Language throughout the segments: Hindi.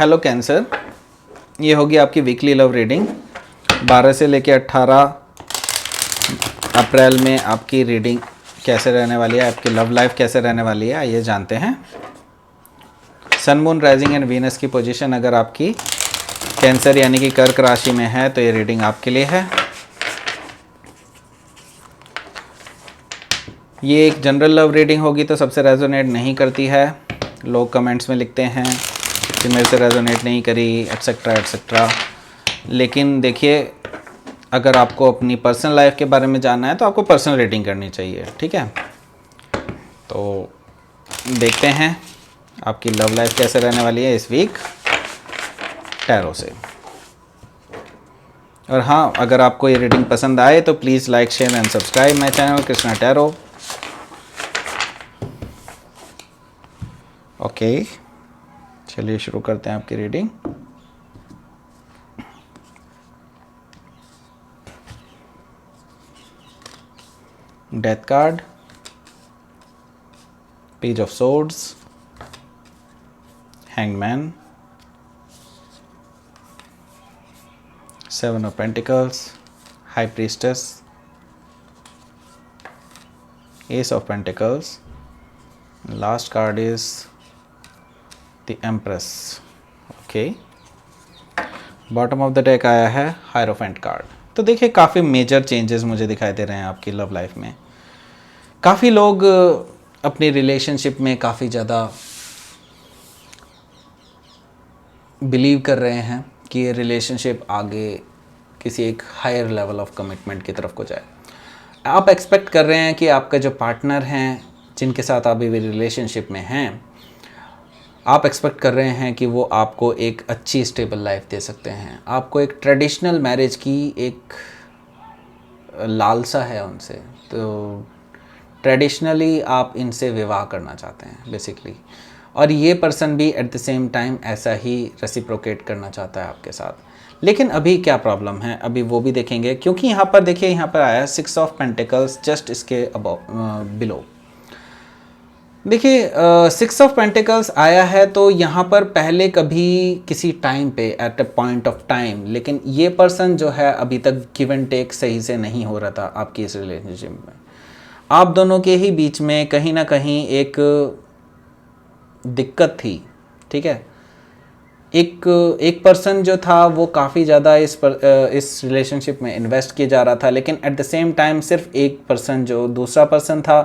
हेलो कैंसर, ये होगी आपकी वीकली लव रीडिंग। 12 से लेकर 18 अप्रैल में आपकी रीडिंग कैसे रहने वाली है, आपकी लव लाइफ कैसे रहने वाली है, आइए जानते हैं। सन, मून, राइजिंग एंड वीनस की पोजीशन अगर आपकी कैंसर यानी कि कर्क राशि में है तो ये रीडिंग आपके लिए है। ये एक जनरल लव रीडिंग होगी तो सबसे रेजोनेट नहीं करती है। लोग कमेंट्स में लिखते हैं कि मेरे से रेजोनेट नहीं करी एट्सेट्रा एट्सेट्रा। लेकिन देखिए, अगर आपको अपनी पर्सनल लाइफ के बारे में जानना है तो आपको पर्सनल रीडिंग करनी चाहिए, ठीक है। तो देखते हैं आपकी लव लाइफ कैसे रहने वाली है इस वीक टैरो से। और हाँ, अगर आपको ये रीडिंग पसंद आए तो please like, share and subscribe my channel Krishna tarot. Okay, चलिए शुरू करते हैं आपकी reading. Death card, page of swords, hangman, 7 of Pentacles, high priestess, S of pentacles, last card is the empress. Okay, bottom of the deck आया है हायरोफेंट कार्ड। तो देखिए, काफ़ी मेजर चेंजेस मुझे दिखाई दे रहे हैं आपकी लव लाइफ में। काफ़ी लोग अपनी रिलेशनशिप में काफ़ी ज़्यादा बिलीव कर रहे हैं कि ये रिलेशनशिप आगे किसी एक हायर लेवल ऑफ कमिटमेंट की तरफ को जाए। आप एक्सपेक्ट कर रहे हैं कि आपका जो पार्टनर हैं, जिनके साथ आप अभी रिलेशनशिप में हैं, आप एक्सपेक्ट कर रहे हैं कि वो आपको एक अच्छी स्टेबल लाइफ दे सकते हैं। आपको एक ट्रेडिशनल मैरिज की एक लालसा है उनसे, तो ट्रेडिशनली आप इनसे विवाह करना चाहते हैं बेसिकली। और ये पर्सन भी एट द सेम टाइम ऐसा ही रेसिप्रोकेट करना चाहता है आपके साथ। लेकिन अभी क्या प्रॉब्लम है, अभी वो भी देखेंगे, क्योंकि यहाँ पर देखिए, यहाँ पर आया 6 ऑफ पेंटिकल्स जस्ट इसके अबव बिलो। देखिए, 6 ऑफ पेंटिकल्स आया है तो यहाँ पर पहले कभी किसी टाइम पे at a point of time, लेकिन ये पर्सन जो है अभी तक गिव एंड टेक सही से नहीं हो रहा था आपकी इस रिलेशनशिप में। आप दोनों के ही बीच में कहीं ना कहीं एक दिक्कत थी, ठीक है। एक पर्सन जो था वो काफ़ी ज़्यादा इस रिलेशनशिप में इन्वेस्ट किया जा रहा था, लेकिन एट द सेम टाइम सिर्फ एक पर्सन, जो दूसरा पर्सन था,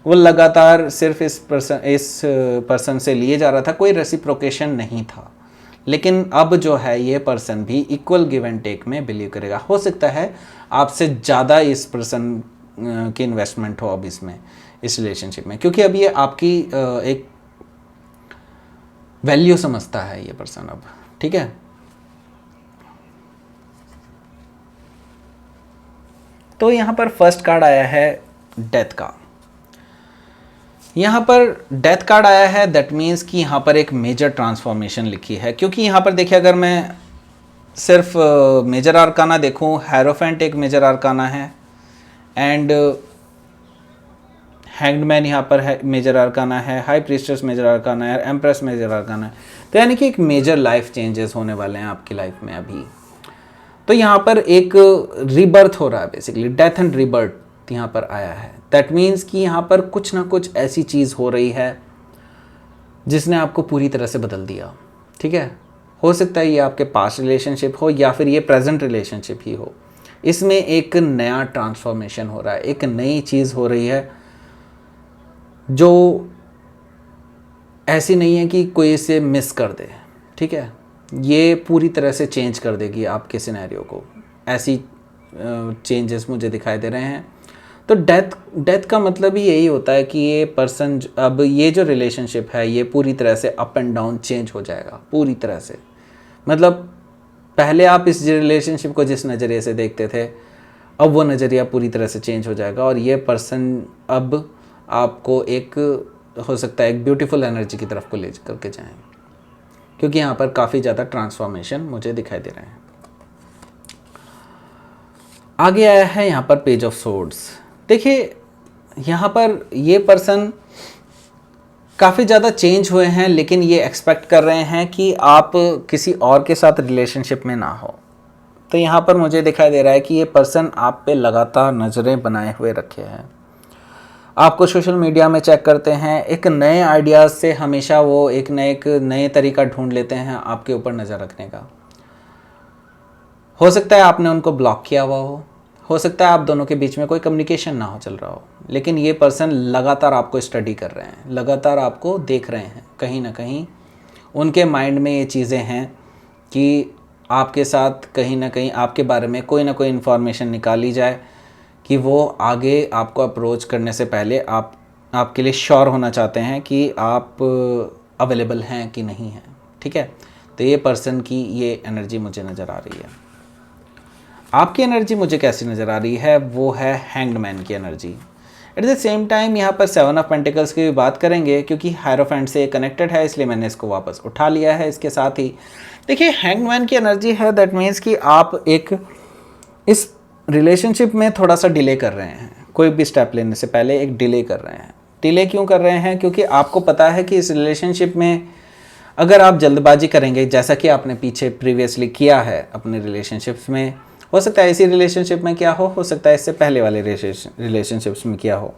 वो लगातार सिर्फ इस पर्सन से लिए जा रहा था, कोई रेसिप्रोकेशन नहीं था। लेकिन अब जो है ये पर्सन भी इक्वल गिव एंड टेक में बिलीव करेगा। हो सकता है आपसे ज़्यादा इस पर्सन की इन्वेस्टमेंट हो अब इसमें, इस रिलेशनशिप में, क्योंकि अब ये आपकी एक वैल्यू समझता है ये पर्सन अब, ठीक है। तो यहाँ पर फर्स्ट कार्ड आया है डेथ का। यहाँ पर डेथ कार्ड आया है, दैट मीन्स कि यहाँ पर एक मेजर ट्रांसफॉर्मेशन लिखी है। क्योंकि यहाँ पर देखिए, अगर मैं सिर्फ मेजर आर्काना देखूँ, हैरोफेंट एक मेजर आर्काना है एंड हैंग्डमैन यहाँ पर है मेजर आर्काना है, हाई प्रीस्टेस मेजर आर्काना है, एम्प्रेस मेजर आर्काना है। तो यानी कि एक मेजर लाइफ चेंजेस होने वाले हैं आपकी लाइफ में अभी। तो यहाँ पर एक रीबर्थ हो रहा है बेसिकली, डेथ एंड रीबर्थ यहाँ पर आया है। दैट मीन्स कि यहाँ पर कुछ ना कुछ ऐसी चीज़ हो रही है जिसने आपको पूरी तरह से बदल दिया, ठीक है। हो सकता है ये आपके पास्ट रिलेशनशिप हो या फिर ये प्रेजेंट रिलेशनशिप ही हो। इसमें एक नया ट्रांसफॉर्मेशन हो रहा है, एक नई चीज़ हो रही है जो ऐसी नहीं है कि कोई इसे मिस कर दे, ठीक है। ये पूरी तरह से चेंज कर देगी आपके सिनेरियो को। ऐसी चेंजेस मुझे दिखाई दे रहे हैं। तो डेथ का मतलब ही यही होता है कि ये पर्सन, अब ये जो रिलेशनशिप है ये पूरी तरह से अप एंड डाउन चेंज हो जाएगा पूरी तरह से। मतलब पहले आप इस रिलेशनशिप को जिस नज़रिए से देखते थे, अब वो नज़रिया पूरी तरह से चेंज हो जाएगा। और ये पर्सन अब आपको एक, हो सकता है एक ब्यूटीफुल एनर्जी की तरफ को ले करके जाएं, क्योंकि यहाँ पर काफ़ी ज़्यादा ट्रांसफॉर्मेशन मुझे दिखाई दे रहे हैं। आगे आया है यहाँ पर पेज ऑफ सोर्ड्स। देखिए, यहाँ पर ये पर्सन काफ़ी ज़्यादा चेंज हुए हैं, लेकिन ये एक्सपेक्ट कर रहे हैं कि आप किसी और के साथ रिलेशनशिप में ना हो। तो यहाँ पर मुझे दिखाई दे रहा है कि ये पर्सन आप पे लगातार नज़रें बनाए हुए रखे हैं, आपको सोशल मीडिया में चेक करते हैं, एक नए आइडियाज़ से हमेशा वो एक नए तरीका ढूंढ लेते हैं आपके ऊपर नज़र रखने का। हो सकता है आपने उनको ब्लॉक किया हुआ हो सकता है आप दोनों के बीच में कोई कम्युनिकेशन ना हो चल रहा हो, लेकिन ये पर्सन लगातार आपको स्टडी कर रहे हैं, लगातार आपको देख रहे हैं। कहीं ना कहीं उनके माइंड में ये चीज़ें हैं कि आपके साथ कहीं ना कहीं आपके बारे में कोई ना कोई इन्फॉर्मेशन निकाली जाए, कि वो आगे आपको अप्रोच करने से पहले आपके लिए श्योर होना चाहते हैं कि आप अवेलेबल हैं कि नहीं हैं। ठीक है, तो ये पर्सन की ये एनर्जी मुझे नज़र आ रही है। आपकी एनर्जी मुझे कैसी नज़र आ रही है, वो है हैंग्ड मैन की energy. At the same time यहाँ पर 7 ऑफ पेंटिकल्स की भी बात करेंगे, क्योंकि हायरोफेंट से कनेक्टेड है, इसलिए मैंने इसको वापस उठा लिया है। इसके साथ ही देखिए हैंग्ड मैन की एनर्जी है, दैट मीन्स कि आप इस रिलेशनशिप में थोड़ा सा डिले कर रहे हैं, कोई भी स्टेप लेने से पहले एक डिले कर रहे हैं। डिले क्यों कर रहे हैं? क्योंकि आपको पता है कि इस रिलेशनशिप में अगर आप जल्दबाजी करेंगे, जैसा कि आपने पीछे प्रीवियसली किया है अपने रिलेशनशिप्स में, हो सकता है इसी रिलेशनशिप में क्या हो सकता है इससे पहले वाले रिलेशनशिप्स में क्या हो,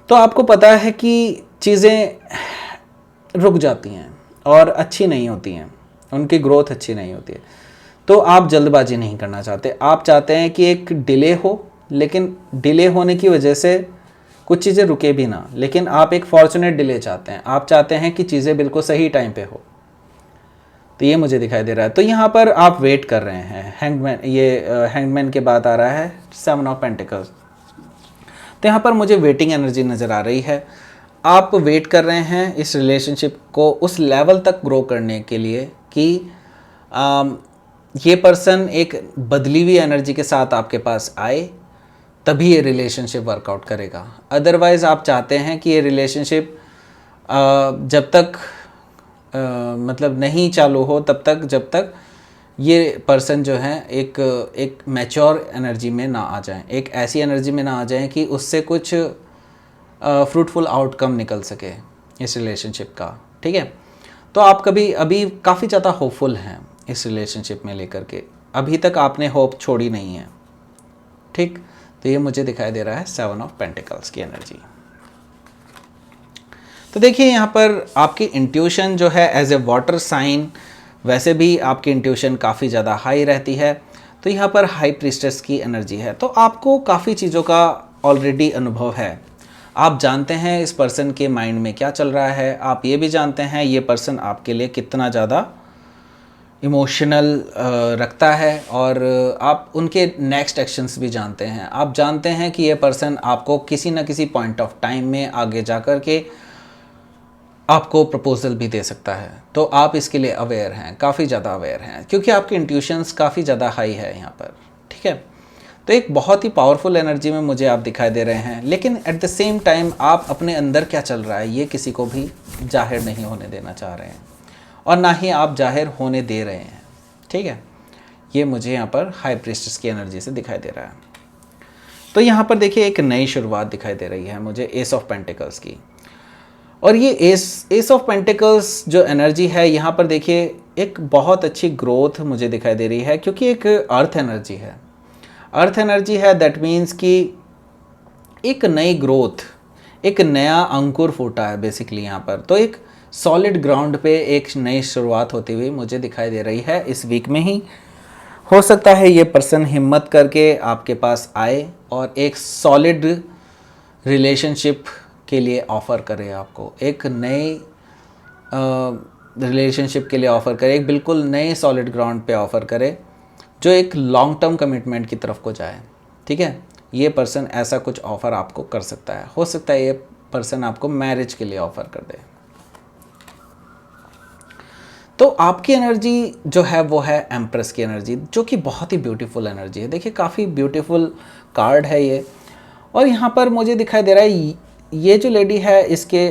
तो आपको पता है कि चीज़ें रुक जाती हैं और अच्छी नहीं होती हैं, उनकी ग्रोथ अच्छी नहीं होती है। तो आप जल्दबाजी नहीं करना चाहते, आप चाहते हैं कि एक डिले हो, लेकिन डिले होने की वजह से कुछ चीज़ें रुके भी ना, लेकिन आप एक फॉर्चुनेट डिले चाहते हैं। आप चाहते हैं कि चीज़ें बिल्कुल सही टाइम पे हो, तो ये मुझे दिखाई दे रहा है। तो यहाँ पर आप वेट कर रहे हैं। हैंगमैन, ये हैंगमैन के बाद आ रहा है 7 ऑफ पेंटिकल्स। तो यहाँ पर मुझे वेटिंग एनर्जी नज़र आ रही है। आप वेट कर रहे हैं इस रिलेशनशिप को उस लेवल तक ग्रो करने के लिए कि ये पर्सन एक बदली हुई एनर्जी के साथ आपके पास आए, तभी ये रिलेशनशिप वर्कआउट करेगा। अदरवाइज़ आप चाहते हैं कि ये रिलेशनशिप जब तक मतलब नहीं चालू हो तब तक, जब तक ये पर्सन जो है एक मैच्योर एनर्जी में ना आ जाए, एक ऐसी एनर्जी में ना आ जाए कि उससे कुछ फ्रूटफुल आउटकम निकल सके इस रिलेशनशिप का। ठीक है, तो आप अभी काफ़ी ज़्यादा होपफुल हैं इस रिलेशनशिप में लेकर के, अभी तक आपने होप छोड़ी नहीं है। ठीक, तो ये मुझे दिखाई दे रहा है 7 ऑफ पेंटिकल्स की एनर्जी। तो देखिए यहाँ पर आपकी इंट्यूशन जो है एज ए वाटर साइन, वैसे भी आपकी इंट्यूशन काफ़ी ज़्यादा हाई रहती है। तो यहाँ पर हाई प्रीस्टेस की एनर्जी है, तो आपको काफ़ी चीज़ों का ऑलरेडी अनुभव है। आप जानते हैं इस पर्सन के माइंड में क्या चल रहा है, आप ये भी जानते हैं ये पर्सन आपके लिए कितना ज़्यादा इमोशनल रखता है, और आप उनके नेक्स्ट एक्शंस भी जानते हैं। आप जानते हैं कि ये पर्सन आपको किसी न किसी पॉइंट ऑफ टाइम में आगे जा कर के आपको प्रपोजल भी दे सकता है। तो आप इसके लिए अवेयर हैं, काफ़ी ज़्यादा अवेयर हैं, क्योंकि आपकी इंट्यूशंस काफ़ी ज़्यादा हाई है यहाँ पर। ठीक है, तो एक बहुत ही पावरफुल एनर्जी में मुझे आप दिखाई दे रहे हैं, लेकिन एट द सेम टाइम आप अपने अंदर क्या चल रहा है ये किसी को भी जाहिर नहीं होने देना चाह रहे हैं, और ना ही आप जाहिर होने दे रहे हैं। ठीक है, ये मुझे यहाँ पर हाई प्रीस्टेस की एनर्जी से दिखाई दे रहा है। तो यहाँ पर देखिए एक नई शुरुआत दिखाई दे रही है मुझे एस ऑफ पेंटिकल्स की, और ये एस ऑफ पेंटिकल्स जो एनर्जी है यहाँ पर देखिए एक बहुत अच्छी ग्रोथ मुझे दिखाई दे रही है, क्योंकि एक अर्थ एनर्जी है। अर्थ एनर्जी है, दैट मीन्स कि एक नई ग्रोथ, एक नया अंकुर फूटा है बेसिकली यहाँ पर। तो एक सॉलिड ग्राउंड पे एक नई शुरुआत होती हुई मुझे दिखाई दे रही है इस वीक में ही। हो सकता है ये पर्सन हिम्मत करके आपके पास आए और एक सॉलिड रिलेशनशिप के लिए ऑफ़र करे, आपको एक नए रिलेशनशिप के लिए ऑफ़र करे, एक बिल्कुल नए सॉलिड ग्राउंड पे ऑफ़र करे जो एक लॉन्ग टर्म कमिटमेंट की तरफ को जाए। ठीक है, ये पर्सन ऐसा कुछ ऑफ़र आपको कर सकता है। हो सकता है ये पर्सन आपको मैरिज के लिए ऑफ़र कर दे। तो आपकी एनर्जी जो है वो है एम्प्रेस की एनर्जी, जो कि बहुत ही ब्यूटीफुल एनर्जी है। देखिए काफ़ी ब्यूटीफुल कार्ड है ये, और यहाँ पर मुझे दिखाई दे रहा है ये जो लेडी है इसके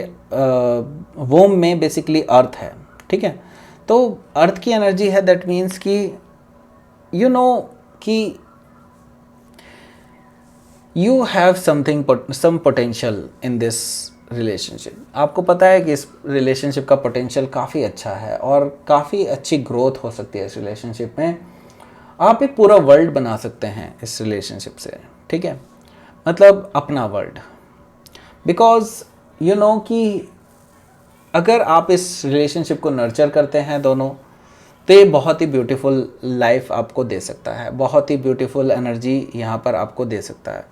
वोम में बेसिकली अर्थ है। ठीक है, तो अर्थ की एनर्जी है, दैट मीन्स कि यू नो कि you have something, some potential in this relationship, आपको पता है कि इस रिलेशनशिप का पोटेंशियल काफ़ी अच्छा है और काफ़ी अच्छी ग्रोथ हो सकती है इस रिलेशनशिप में। आप एक पूरा वर्ल्ड बना सकते हैं इस रिलेशनशिप से, ठीक है, मतलब अपना वर्ल्ड। बिकॉज यू नो कि अगर आप इस रिलेशनशिप को नर्चर करते हैं दोनों, तो ये बहुत ही ब्यूटीफुल लाइफ आपको दे सकता है, बहुत ही ब्यूटीफुल एनर्जी यहाँ पर आपको दे सकता है।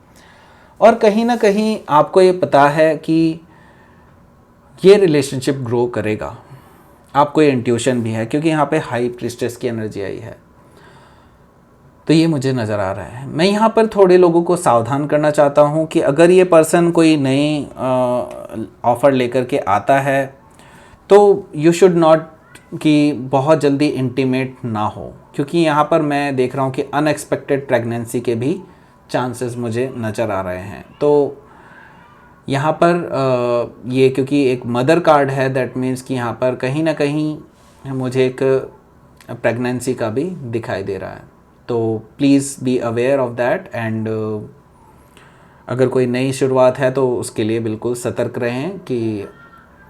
और कहीं ना कहीं आपको ये पता है कि ये रिलेशनशिप ग्रो करेगा, आपको ये इंट्यूशन भी है, क्योंकि यहाँ पे हाई प्रीस्टेस की एनर्जी आई है। तो ये मुझे नज़र आ रहा है। मैं यहाँ पर थोड़े लोगों को सावधान करना चाहता हूँ कि अगर ये पर्सन कोई नई ऑफ़र लेकर के आता है तो यू शुड नॉट कि बहुत जल्दी इंटीमेट ना हो, क्योंकि यहाँ पर मैं देख रहा हूँ कि अनएक्सपेक्टेड प्रेगनेंसी के भी चांसेस मुझे नज़र आ रहे हैं। तो यहाँ पर ये क्योंकि एक मदर कार्ड है, दैट मीन्स कि यहाँ पर कहीं ना कहीं मुझे एक प्रेगनेंसी का भी दिखाई दे रहा है। तो please be aware of that and अगर कोई नई शुरुआत है तो उसके लिए बिल्कुल सतर्क रहें कि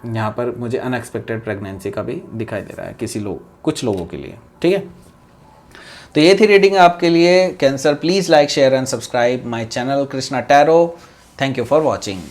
यहाँ पर मुझे अनएक्सपेक्टेड प्रेगनेंसी का भी दिखाई दे रहा है कुछ लोगों के लिए, ठीक है। तो ये थी रीडिंग आपके लिए cancer. Please like share and subscribe my channel Krishna tarot. Thank you for watching.